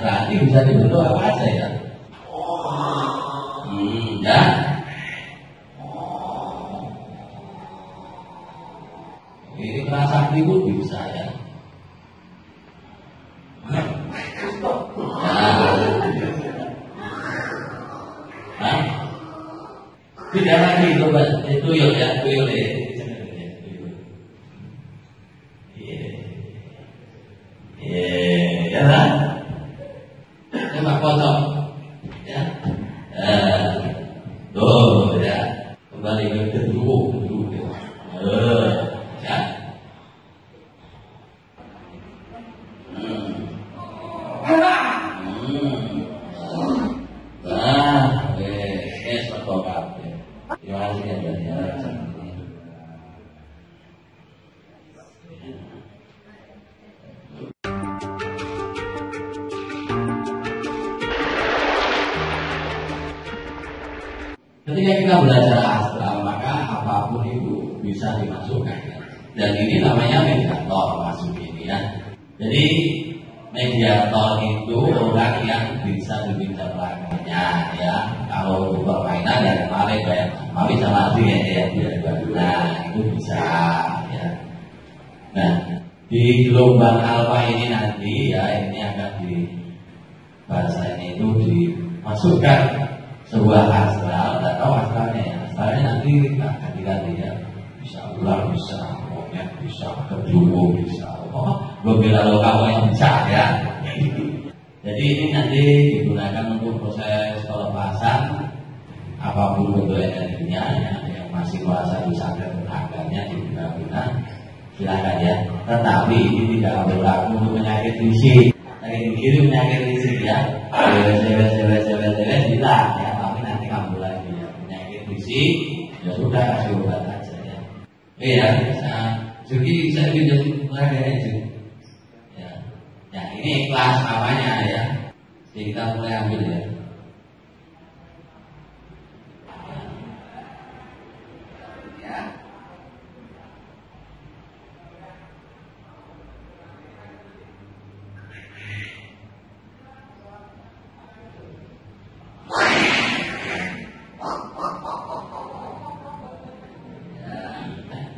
berarti bisa dibentuk apa aja ya? Ya. Ini prasakti pun bisa ya. Tidak lagi itu yuk ya, tuyul ya. Ya kan? Coba potong, ya. Tuh ya, kembali ke duduk ya. Ya. Terima kasih ya. Ketika kita belajar astral, maka apapun itu bisa dimasukkan. Dan ini namanya mediator masuk ini ya. Jadi mediator itu orang yang bisa diminta pelanggannya ya. Kalau untuk permainan ya kemarin kayak mami sama Adri ya nah itu bisa ya. Nah di gelombang alfa ini nanti ya ini akan di bahasanya itu dimasukkan sebuah astral, tidak tahu astralnya ya. Astralnya nanti akan diganti ya. Bisa ular, bisa monyet, bisa kedua, bisa berbeda lokal yang bisa ya. Jadi ini nanti digunakan untuk proses pelepasan apapun bentuk energinya ya, yang masih merasa disadar tenaganya digunakan silakan ya. Tetapi ini tidak berlaku untuk penyakit fisik. Penyakit kiri penyakit fisik ya. Cewek hilang ya. Tapi nanti kamu lagi ya. Penyakit fisik ya sudah kasih obat aja ya. Iya, jadi saya pinjam lagi aja. Ya, ini kelas apanya ya? Jadi kita mulai ambil ya.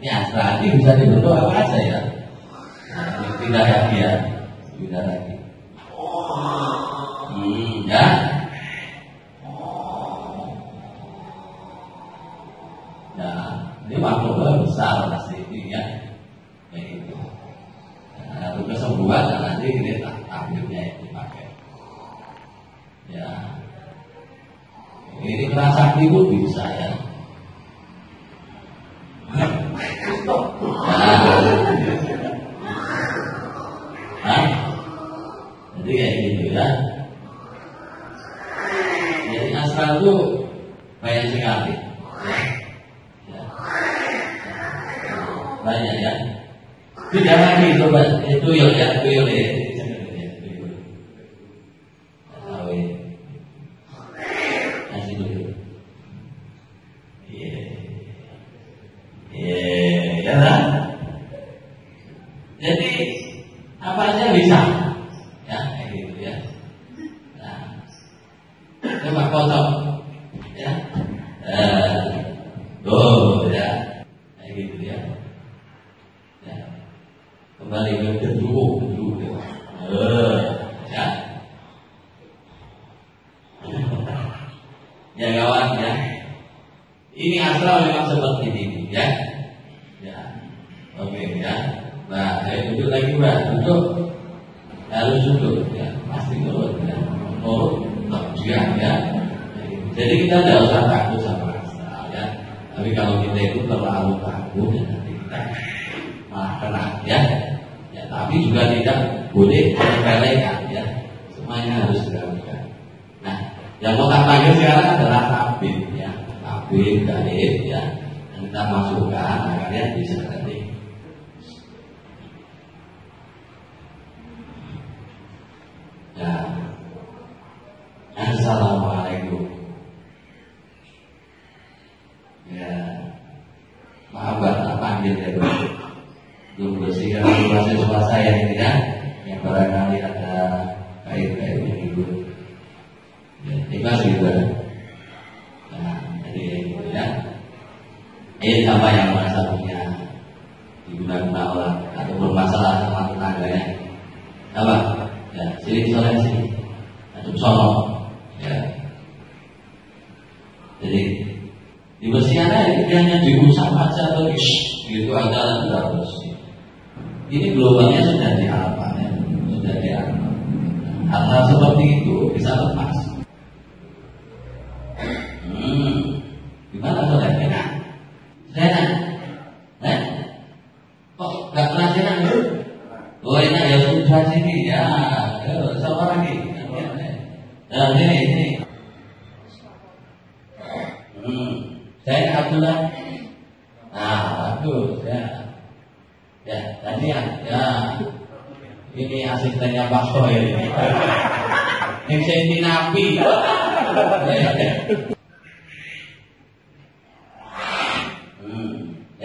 Ya, berarti bisa dibentuk apa aja ya? Tidak lagi ya, tidak lagi. Ya. Nah, ini makhluknya besar pasti ini ya, kayak gitu. Nah, untuk kesembuhan dan nanti ini takdirnya yang dipakai. Ya, ini prasakti pun bisa ya. Jadi kayak gitu ya. Jadi astral itu banyak sekali ya. Banyak ya. Tidak lagi coba itu ya tuyul ya. Kasih dulu. Ya kan? Jadi apa aja bisa ya kayak gitu ya. Nah, coba potong ya. Tuh ya kayak gitu ya. Ya. Kembali ke duduk ya. Ya kawan ya. Ini astral memang seperti ini ya. Ya. Oke ya. Nah, saya duduk lagi Mbak, duduk. Harus duduk ya, pasti nurut ya. Diam ya. Jadi kita tidak usah takut sama astral ya. Tapi kalau kita itu terlalu takut ya nanti kita malah kena ya. Ya, tapi juga tidak boleh menyepelekan ya. Semuanya harus dilakukan. Nah, yang mau tak panggil sekarang adalah tabib ya. Tabib, gaib ya. Yang kita masukkan agar bisa nanti. Ya. Assalamualaikum. Ya. Maaf tak panggil ya bro. Belum bersihkan mahasiswa saya ini ya. Yang barangkali ada kait-kait keras juga. Nah, jadi ya, siapa yang merasa punya diguna-guna orang ataupun masalah sama tetangganya, apa? Ya, sini soleh sini, adem sono, ya. Jadi dibersihkan aja, hanya diusap aja atau gitu aja tidak bersih. Ini gelombangnya sudah diapa, ya? Sudah diapa. Hal-hal seperti itu bisa lepas. Gimana soleh? Enak, enak, kok nggak pernah enak? Oh enak ya sudah sini ya, seorang ini, sini. Saya Abdullah. Nah, bagus ya. Ya, tadi ya. Ini asistennya Pak Soe. Yang saya Nabi.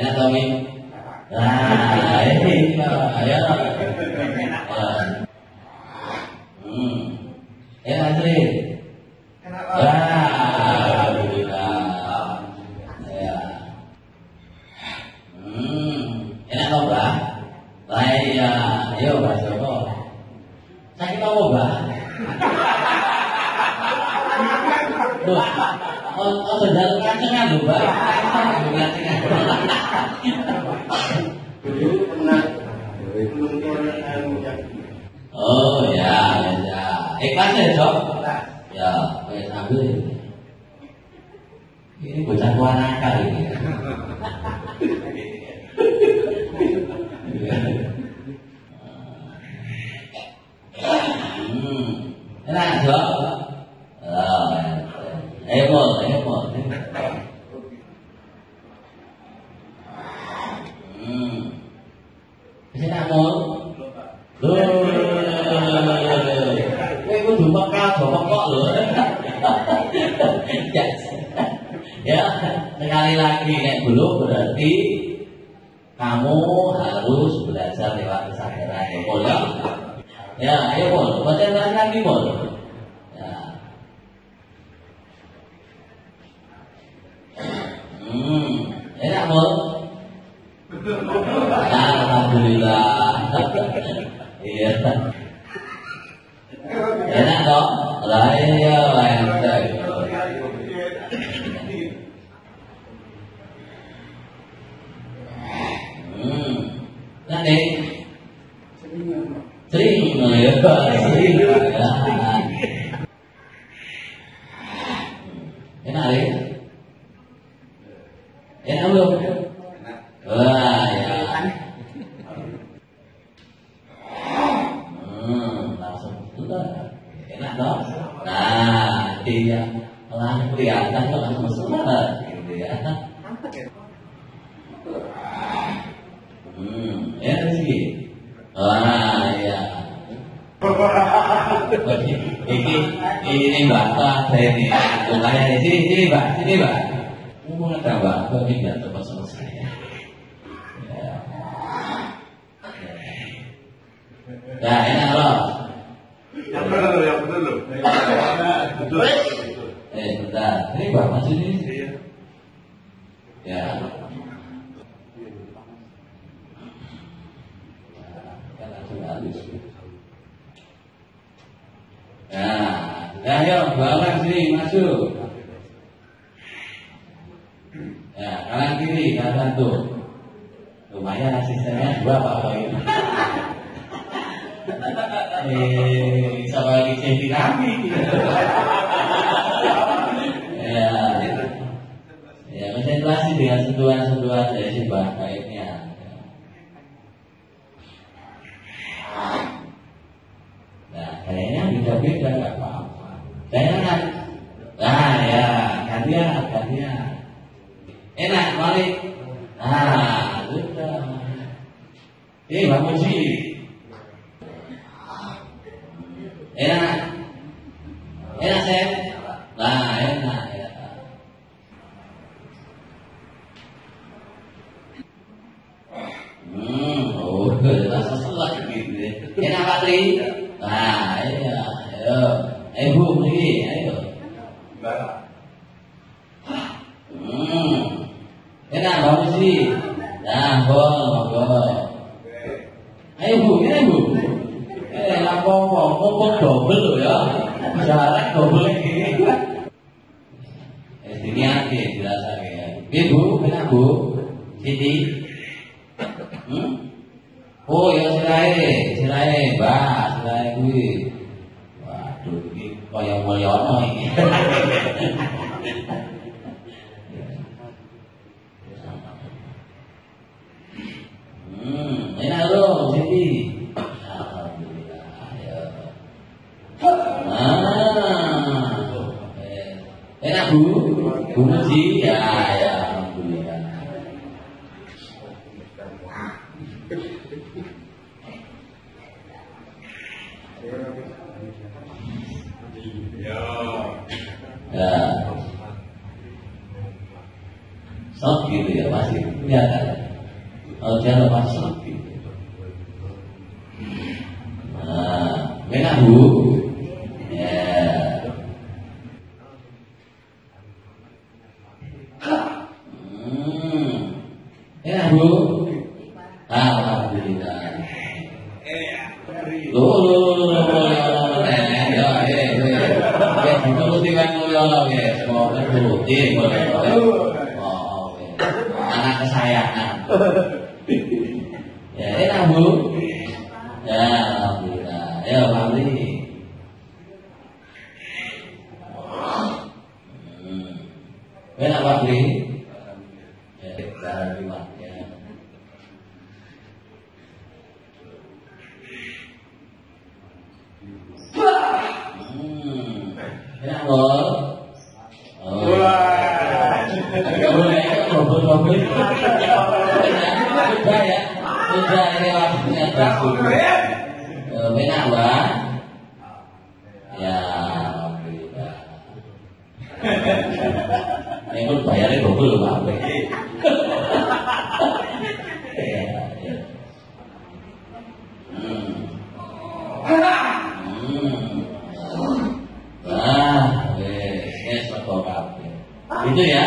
Ya, Tommy. Nah, ini ya. Ya, Andri. Enak tau Mbak? Iya, ayo Mbak Joko. Saya mau Mbak. Tuh, sedang kancengan lho Mbak. Oh ya. Ikhlas ya Jok? Ya, ambil ini. Ini bocah tua nakal ini. Enak Jok? Ayo. Bisa nak mau? Kowe kudu pekak lho. Ya, sekali lagi nek belum berarti kamu harus belajar lewat kesadaran ya, Pol. Ya, ayo Pol, konsentrasi lagi Pol. Ya. Enak Pol. Alhamdulillah. Iya. Enak toh? Lah iya, enak. Nanti sering ya. Enak ya? Enak belum? Wah ya. Langsung sudah. Enak toh? Nah, dia langsung kelihatan kok langsung bersuara gitu ya. Ya sih. Wah ya. Ini Mbak saya ini. Tunggalnya di sini Mbak. Mau ada Mbak, ini nggak cepat selesai ya. Ya enak loh. Yang betul loh. Betul. Bentar. Ini Mbak masih ini. Ya. Ya, ayo bawa sini masuk. Ya, kanan kiri, kanan tuh. Lumayan asistennya dua Pak ini. Sama lagi jadi kami. Ya, konsentrasi dengan sentuhan-sentuhan dari sebuah baiknya. Nah, kayaknya beda-beda nggak apa-apa. Kayaknya nah ya, gantian. Enak, balik. Nah, sudah. Ini Bang Musi. Enak, Sen. Nah, enak. Rasa selat gitu. Enak Pak Tri. Nah, iya, ayo. Bu, ini, ayo. Nah, monggo. Ayo Bu, ini Bu. Lapo-lapo, ngomong double loh ya. Jarak double ini. Ini aja dirasake. Bu, enak Bu. Siti. Oh, ya silae, Mbak, silae kuwi. Waduh, iki kaya mulyono iki. Enak loh, Siti. Alhamdulillah. Ya. Enak Bu, Bu Muji, ya, alhamdulillah. Ya, sok gitu ya masih kelihatan. Jangan lepas sok gitu. Nah, enak Bu. Ya. Enak Bu. Alhamdulillah. Anak kesayangan. Ya, enak Bu. Ya, alhamdulillah. Ya, alhamdulillah. Enak Pak Bli. Ya, alhamdulillah. Ya. Enak bol. Mobil. Sudah ya. Sudah ini waktunya bersyukur. Enak Mbak. Ya, alhamdulillah. Ini pun bayarnya double Pak. Itu ya.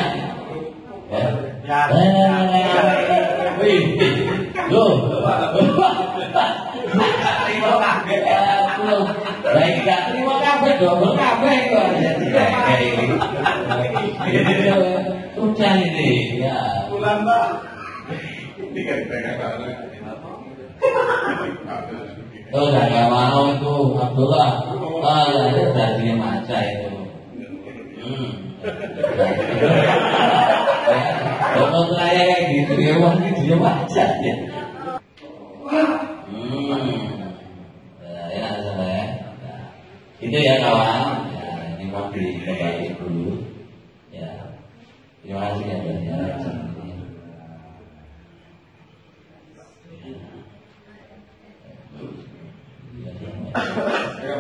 Baik, gak terima kabeh double kabeh kok. Udah ini ya. Pulang Pak. Oh, gak mau itu Abdullah. Oh, ya itu gajinya maca itu. Kalau saya kayak gitu ya, wah ini dia wajar ya. Enak sama ya. Itu ya kawan. Ya, ini mau dikembali dulu. Ya, terima kasih ya banyak.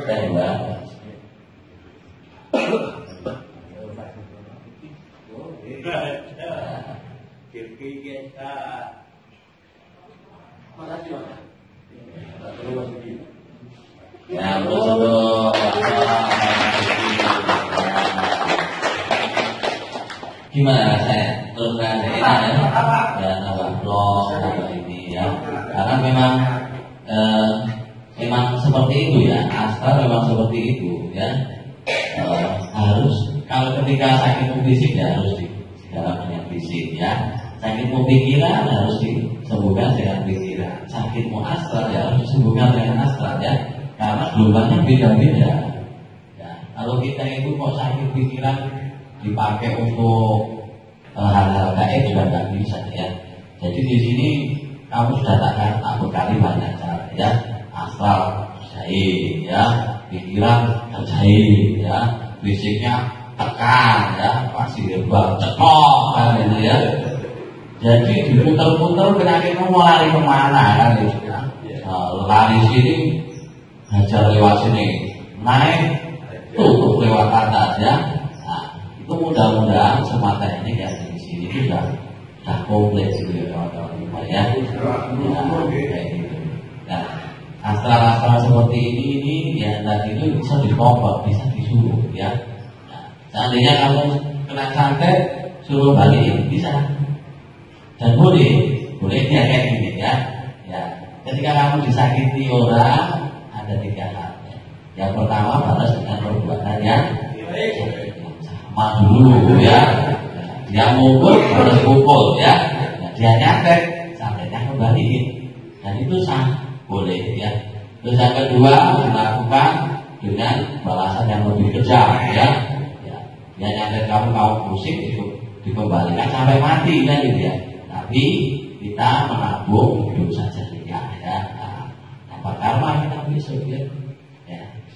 Saya Mbak. Ya, betul. Gimana saya? Terus enak ya? Dan apa blog atau ini ya? Karena memang seperti itu ya. Asal memang seperti itu ya. Harus kalau ketika sakit fisik ya harus dalam dengan fisik ya. Sakitmu pikiran harus disembuhkan dengan pikiran. Sakitmu astral ya harus disembuhkan dengan astral ya. Karena gelombangnya beda-beda. Ya, kalau kita itu kok sakit pikiran dipakai untuk hal-hal gaib juga nggak bisa ya. Jadi di sini kamu sudah tak berkali banyak cara ya. Astral jahit ya, pikiran terjahit ya, fisiknya tekan ya, pasti herbal cetok kan itu ya. Jadi diputar-putar penyakitmu mau lari kemana kan gitu ya. Lari sini hajar lewat sini, naik tutup lewat atas ya. Nah, itu mudah-mudahan semata ini ya di sini sudah komplit gitu ya kawan-kawan ya. Kayak gitu. Nah, astral-astral seperti ini ya tadi itu bisa dikompor, bisa disuruh ya. Nah, seandainya kamu kena santet suruh balik bisa. Dan boleh ya kayak gini ya. Ya, ketika kamu disakiti orang ada 3 hal. Ya. Yang pertama balas dengan perbuatan yang sama dulu ya. Dia mukul balas pukul ya. Dia nyatet sampainya kembaliin. Dan itu sah, boleh ya. Terus yang kedua dilakukan dengan balasan yang lebih kejam ya. Dia nyatet kamu musik itu dikembalikan sampai mati kan gitu ya. Tapi kita menabung hidup saja ya. Apa karma kita besok ya.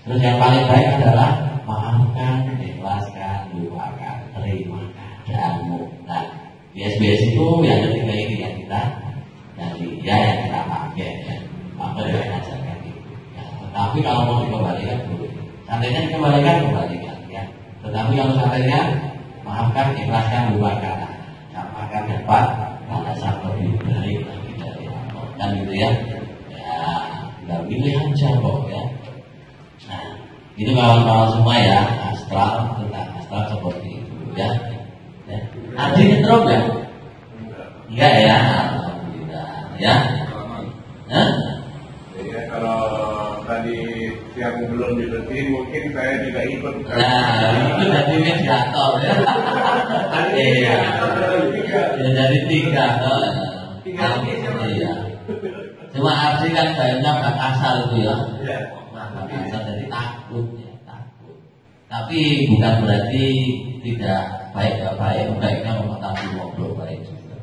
Terus yang paling baik adalah maafkan, ikhlaskan, lupakan, terima keadaanmu. Nah, di SBS itu yang ketiga ini yang kita dari ya yang kita pakai ya. Apa yang diajarkan itu. Ya, tetapi kalau mau dikembalikan boleh. Seandainya dikembalikan kembalikan ya. Tetapi kalau seandainya maafkan, ikhlaskan, lupakan, akan dapat balasan lebih baik lagi dari Allah. Kan gitu ya. Ya, nggak pilih aja kok ya. Nah, itu kawan-kawan semua ya, astral tentang astral seperti itu ya. Adi ngetro enggak? Enggak ya, alhamdulillah ya. Hah? Ya, kalau tadi siang belum dibersihin mungkin saya juga ikut. Nah, itu jadi mediator ya. Iya. Ya jadi 3 iya. Cuma arti kan banyak gak asal itu ya. Asal jadi takut ya, takut. Tapi bukan berarti tidak baik, baiknya mengetahui ngobrol baik juga.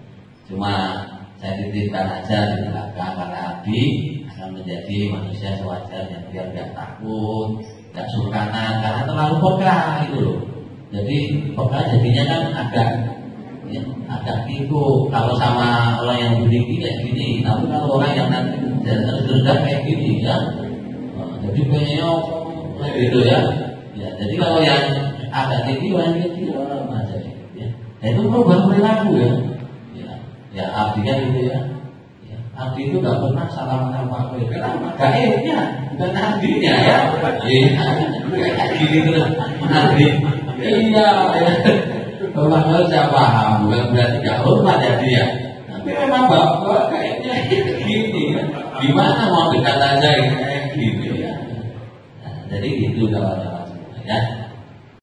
Cuma saya titipkan aja di belakang karena Abi akan menjadi manusia sewajarnya biar tidak takut, tidak sungkanan karena terlalu peka itu loh. Jadi peka jadinya kan agak tipu kalau sama orang yang berdiri kayak gini, tapi kalau orang yang nanti terus kayak gini ya, jadi kayaknya gitu ya. Ya, jadi kalau yang agak tinggi orang aja ya. Itu perubahan perilaku ya. Ya artinya gitu ya. Arti itu nggak pernah salah sama aku. Kenapa? Gaibnya, bukan artinya ya. Kayak gini terus arti. Iya. Bapak kalau saya paham, bukan berarti nggak hormat ya dia. Tapi memang bapak kayaknya gini. Gimana mau dekat aja kayak gini ya. Nah, jadi gitu kawan-kawan ya.